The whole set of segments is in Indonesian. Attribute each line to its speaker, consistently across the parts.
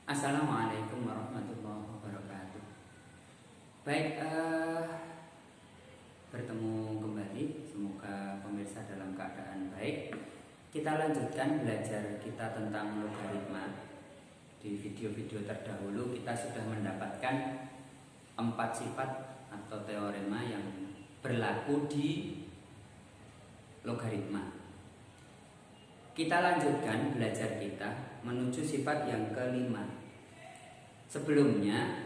Speaker 1: Assalamualaikum warahmatullahi wabarakatuh. Baik, bertemu kembali. Semoga pemirsa dalam keadaan baik. Kita lanjutkan belajar kita tentang logaritma. Di video-video terdahulu kita sudah mendapatkan 4 sifat atau teorema yang berlaku di logaritma. Kita lanjutkan belajar kita menuju sifat yang kelima. Sebelumnya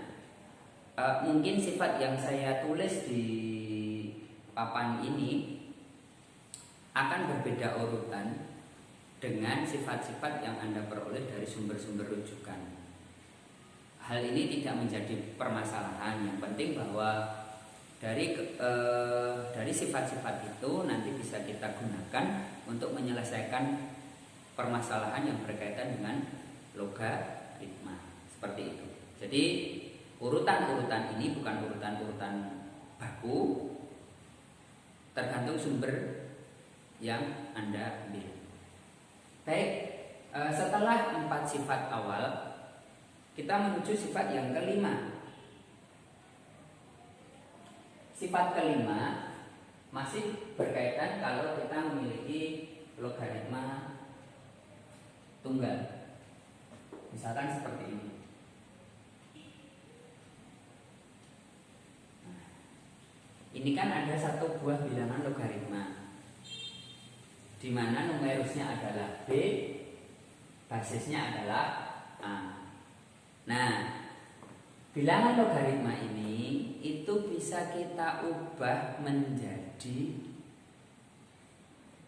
Speaker 1: mungkin sifat yang saya tulis di papan ini akan berbeda urutan dengan sifat-sifat yang Anda peroleh dari sumber-sumber rujukan. Hal ini tidak menjadi permasalahan. Yang penting bahwa dari sifat-sifat itu nanti bisa kita gunakan untuk menyelesaikan permasalahan yang berkaitan dengan logaritma. Seperti itu. Jadi urutan-urutan ini bukan urutan-urutan baku, tergantung sumber yang Anda ambil. Baik, setelah 4 sifat awal, kita menuju sifat yang kelima. Sifat kelima masih berkaitan kalau kita memiliki logaritma tunggal. Misalkan seperti ini. Ini kan ada satu buah bilangan logaritma, di mana numerusnya adalah B, basisnya adalah A. Nah, bilangan logaritma ini itu bisa kita ubah menjadi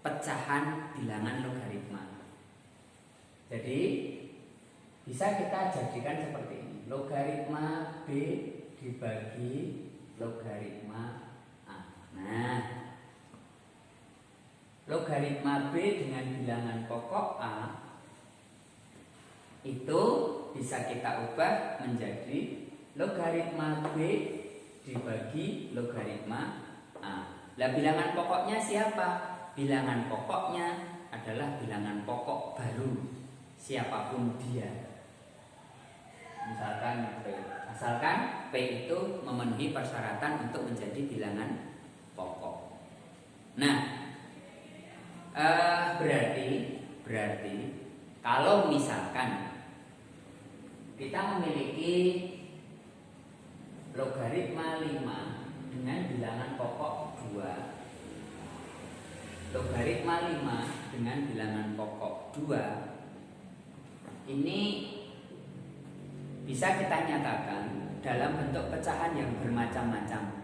Speaker 1: pecahan bilangan logaritma. Jadi bisa kita jadikan seperti ini. Logaritma B dibagi logaritma A. Nah, logaritma B dengan bilangan pokok A itu bisa kita ubah menjadi logaritma B dibagi logaritma A. Nah, bilangan pokoknya siapa? Bilangan pokoknya adalah bilangan pokok baru, siapapun dia. Misalkan P. Asalkan P itu memenuhi persyaratan untuk menjadi bilangan pokok. Nah, berarti kalau misalkan kita memiliki logaritma 5 dengan bilangan pokok 2, logaritma 5 dengan bilangan pokok 2 ini bisa kita nyatakan dalam bentuk pecahan yang bermacam-macam.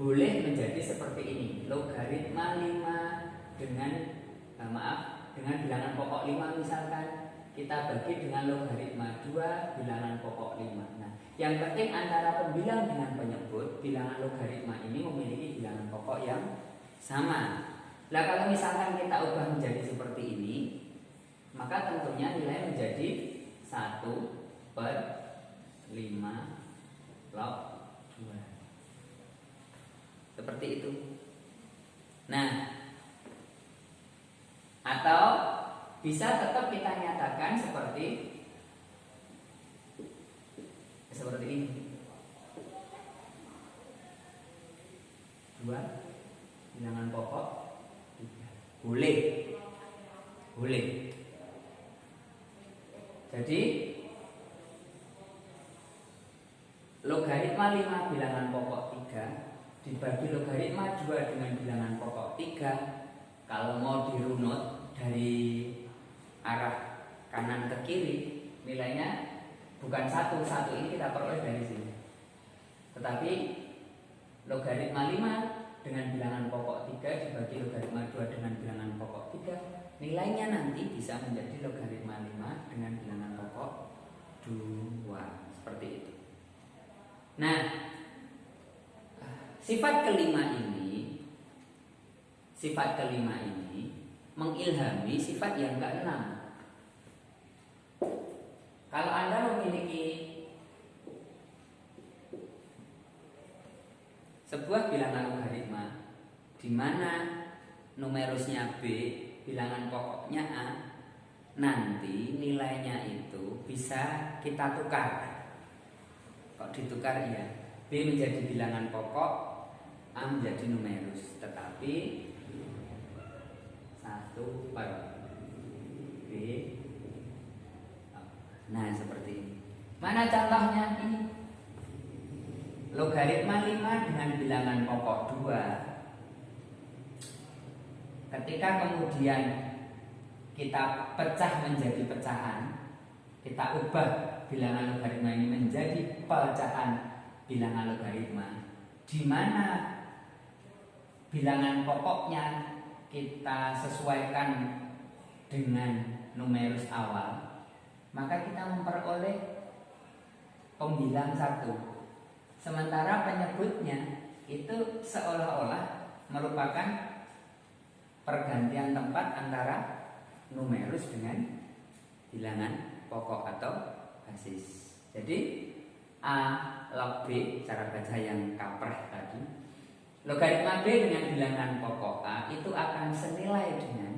Speaker 1: Boleh menjadi seperti ini. Logaritma 5 dengan bilangan pokok 5 misalkan kita bagi dengan logaritma 2 bilangan pokok 5. Nah, yang penting antara pembilang dengan penyebut bilangan logaritma ini memiliki bilangan pokok yang sama. Nah, kalau misalkan kita ubah menjadi seperti ini, maka tentunya nilai menjadi 1/5 log 2. Seperti itu. Nah, atau bisa tetap kita nyatakan seperti ini. 2 bilangan pokok 3. Boleh. Jadi logaritma 5 bilangan pokok 3 dibagi logaritma 2 dengan bilangan pokok 3, kalau mau dirunut dari arah kanan ke kiri, nilainya bukan 1 ini kita peroleh dari sini. Tetapi logaritma 5 dengan bilangan pokok 3 dibagi logaritma 2 dengan bilangan pokok 3, nilainya nanti bisa menjadi logaritma 5 dengan bilangan pokok 2. Seperti itu. Nah, sifat kelima ini mengilhami sifat yang ke-6. Kalau Anda memiliki sebuah bilangan logaritma di mana numerusnya B, bilangan pokoknya A, nanti nilainya itu bisa kita tukar. Kok ditukar ya? B menjadi bilangan pokok, A menjadi numerus. Tetapi 1 per B. Nah seperti ini. Mana contohnya ini? Logaritma 5 dengan bilangan pokok 2. Ketika kemudian kita pecah menjadi pecahan, kita ubah bilangan logaritma ini menjadi pecahan bilangan logaritma, di mana bilangan pokoknya kita sesuaikan dengan numerus awal, maka kita memperoleh pembilang 1. Sementara penyebutnya itu seolah-olah merupakan pergantian tempat antara numerus dengan bilangan pokok atau basis. Jadi A log B, cara baca yang kaprah tadi, logaritma B dengan bilangan pokok A itu akan senilai dengan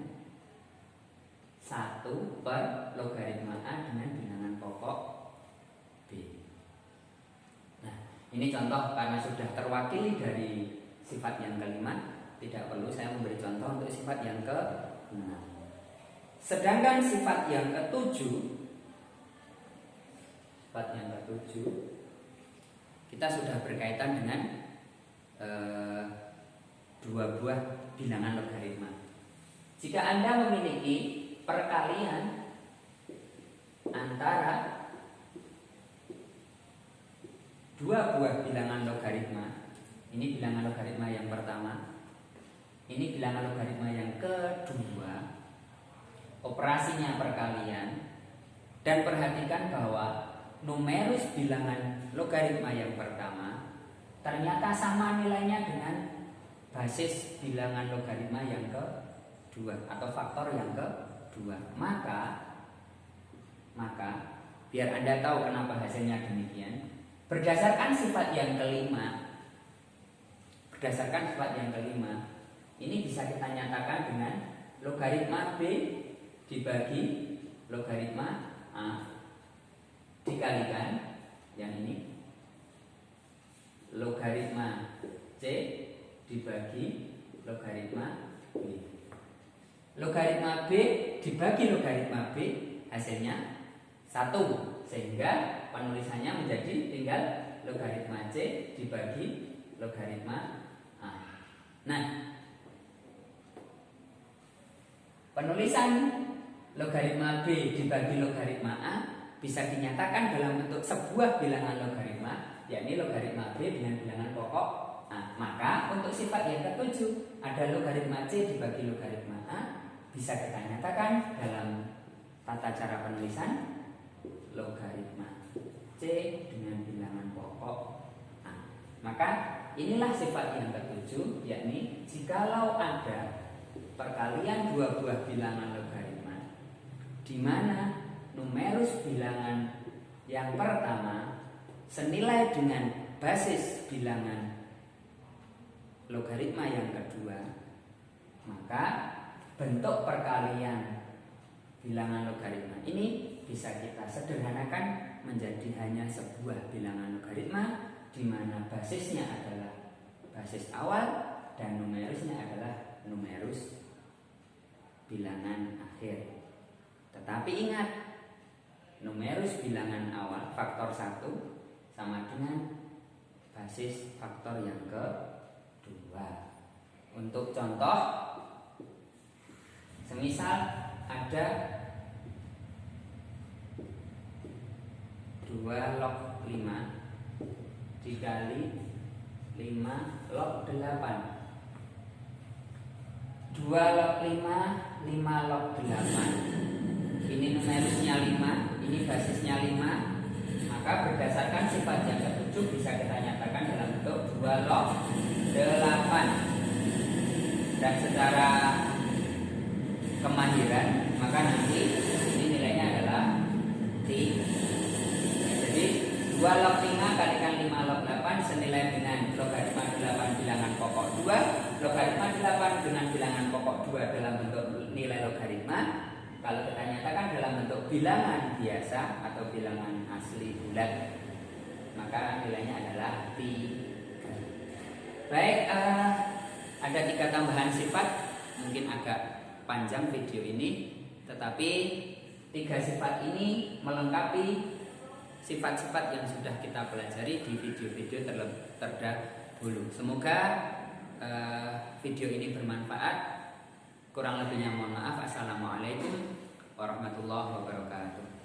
Speaker 1: 1 per logaritma A dengan bilangan pokok B. Nah, ini contoh karena sudah terwakili dari sifat yang kelima, tidak perlu saya memberi contoh untuk sifat yang ke-6. Sedangkan sifat yang ke-7, kita sudah berkaitan dengan dua buah bilangan logaritma. Jika Anda memiliki perkalian antara dua buah bilangan logaritma, ini bilangan logaritma yang pertama, ini bilangan logaritma yang kedua, operasinya perkalian, dan perhatikan bahwa numerus bilangan logaritma yang pertama ternyata sama nilainya dengan basis bilangan logaritma yang kedua atau faktor yang kedua. Maka biar Anda tahu kenapa hasilnya demikian, berdasarkan sifat yang kelima, ini bisa kita nyatakan dengan logaritma B dibagi logaritma A dikalikan yang ini logaritma C dibagi logaritma B. Logaritma B dibagi logaritma B hasilnya 1, sehingga penulisannya menjadi tinggal logaritma C dibagi logaritma A. Nah, penulisan logaritma B dibagi logaritma A bisa dinyatakan dalam bentuk sebuah bilangan logaritma, yakni logaritma B dengan bilangan pokok A. Maka untuk sifat yang ke-7, ada logaritma C dibagi logaritma A, bisa kita nyatakan dalam tata cara penulisan logaritma C dengan bilangan pokok A. Maka inilah sifat yang ke-7, yakni jikalau ada perkalian dua buah bilangan logaritma di mana numerus bilangan yang pertama senilai dengan basis bilangan logaritma yang kedua, maka bentuk perkalian bilangan logaritma ini bisa kita sederhanakan menjadi hanya sebuah bilangan logaritma di mana basisnya adalah basis awal dan numerusnya adalah numerus bilangan akhir. Tetapi ingat, numerus bilangan awal faktor 1 sama dengan basis faktor yang kedua. Untuk contoh, semisal ada 2 log 5 dikali 5 log 8. 2 log 5, 5 log 8. Ini numerusnya 5, ini basisnya 5. Maka berdasarkan sifat yang ke-7 bisa kita nyatakan dalam bentuk 2 log 8. Dan secara kemahiran, maka nanti ini nilainya adalah 3. Jadi 2 log 5 kalikan 5 log 8 senilai dengan logaritma 8 bilangan pokok 2. Logaritma 8 dengan bilangan pokok 2 dalam bentuk nilai logaritma Kalau kita nyatakan dalam bentuk bilangan biasa atau bilangan asli bulat, maka nilainya adalah 3. Baik, ada 3 tambahan sifat. Mungkin agak panjang video ini, tetapi 3 sifat ini melengkapi sifat-sifat yang sudah kita pelajari di video-video terdahulu. Semoga video ini bermanfaat. Kurang lebihnya mohon maaf. Assalamualaikum warahmatullahi wabarakatuh.